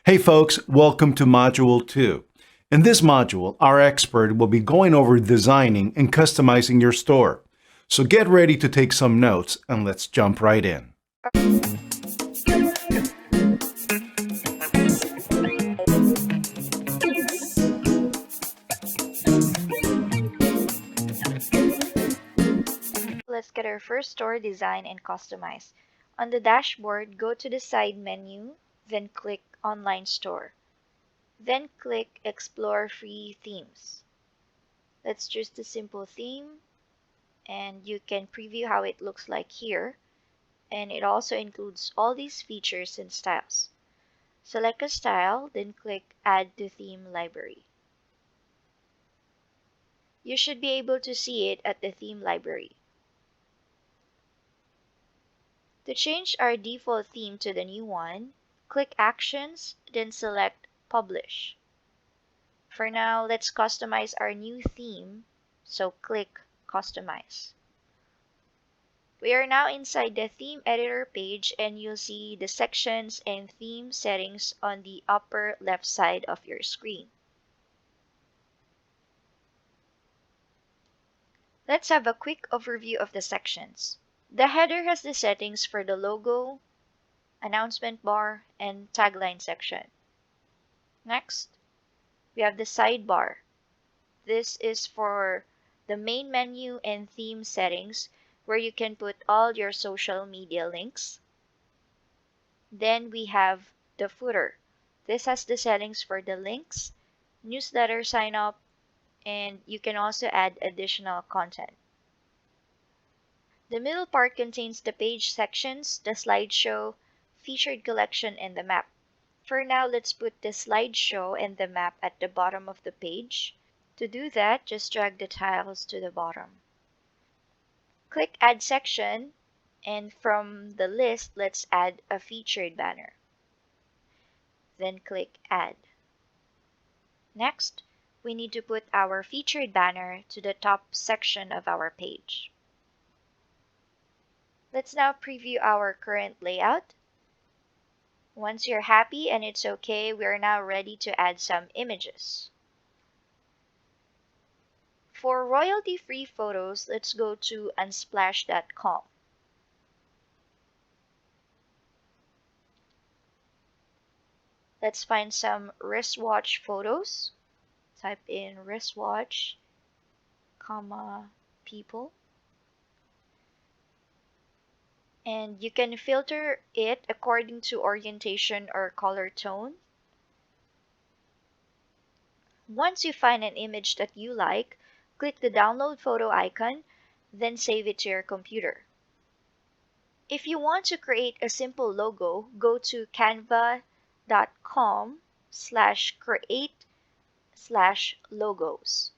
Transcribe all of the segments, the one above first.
Hey folks, welcome to Module 2. In this module, our expert will be going over designing and customizing your store. So get ready to take some notes and let's jump right in. Let's get our first store design and customize. On the dashboard, go to the side menu, then click Online Store. Then click Explore Free Themes. Let's choose the simple theme, and you can preview how it looks like here. And it also includes all these features and styles. Select a style, then click Add to Theme Library. You should be able to see it at the theme library. To change our default theme to the new one, click Actions, then select Publish. For now, let's customize our new theme, so click Customize. We are now inside the theme editor page, and you'll see the sections and theme settings on the upper left side of your screen. Let's have a quick overview of the sections. The header has the settings for the logo, announcement bar, and tagline section. Next, we have the sidebar. This is for the main menu and theme settings where you can put all your social media links. Then we have the footer. This has the settings for the links, newsletter sign up, and you can also add additional content. The middle part contains the page sections, the slideshow, featured collection, and the map. For now, let's put the slideshow and the map at the bottom of the page. To do that, just drag the tiles to the bottom. Click Add Section, and from the list, let's add a featured banner. Then click Add. Next, we need to put our featured banner to the top section of our page. Let's now preview our current layout. Once you're happy and it's okay, we are now ready to add some images. For royalty-free photos, let's go to unsplash.com. Let's find some wristwatch photos. Type in wristwatch, people. And you can filter it according to orientation or color tone. Once you find an image that you like, click the download photo icon, then save it to your computer. If you want to create a simple logo, go to canva.com/create/logos.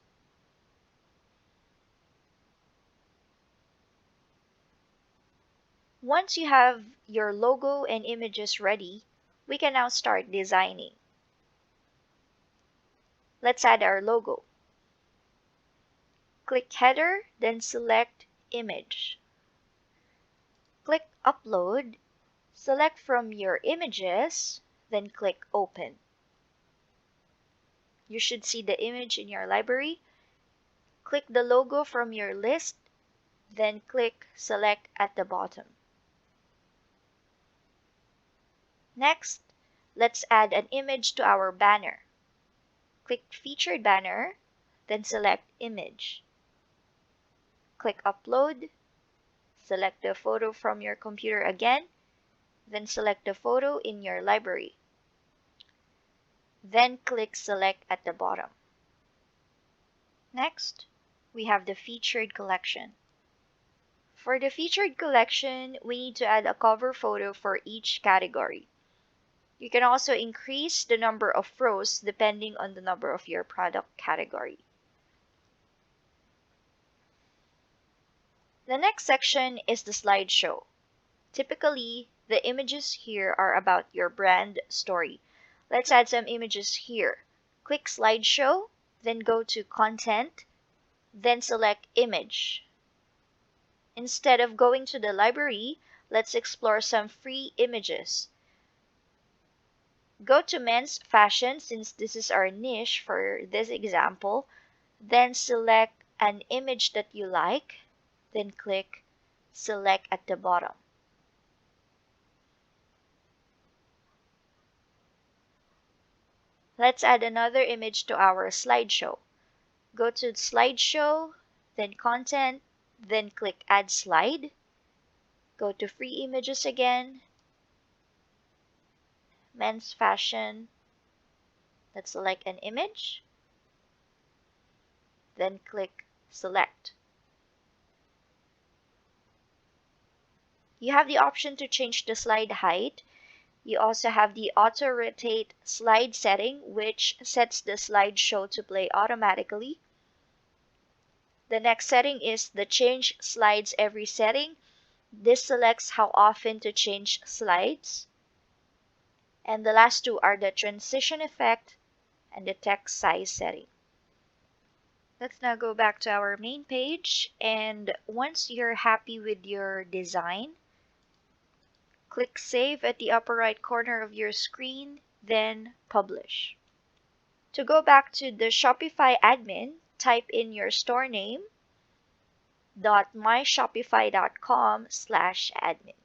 Once you have your logo and images ready, we can now start designing. Let's add our logo. Click Header, then select Image. Click Upload, select from your images, then click Open. You should see the image in your library. Click the logo from your list, then click Select at the bottom. Next, let's add an image to our banner. Click Featured Banner, then select Image. Click Upload, select the photo from your computer again, then select the photo in your library. Then click Select at the bottom. Next, we have the featured collection. For the featured collection, we need to add a cover photo for each category. You can also increase the number of rows depending on the number of your product category. The next section is the slideshow. Typically, the images here are about your brand story. Let's add some images here. Click Slideshow, then go to Content, then select Image. Instead of going to the library, let's explore some free images. Go to men's fashion since this is our niche for this example. Then select an image that you like. Then click Select at the bottom. Let's add another image to our slideshow. Go to Slideshow, then Content, then click Add Slide. Go to Free Images again, Men's Fashion. Let's select an image, then click Select. You have the option to change the slide height. You also have the auto rotate slide setting, which sets the slideshow to play automatically. The next setting is the change slides every setting. This selects how often to change slides. And the last two are the transition effect and the text size setting. Let's now go back to our main page, and once you're happy with your design, click Save at the upper right corner of your screen, then Publish. To go back to the Shopify admin, type in your store name .myshopify.com/admin.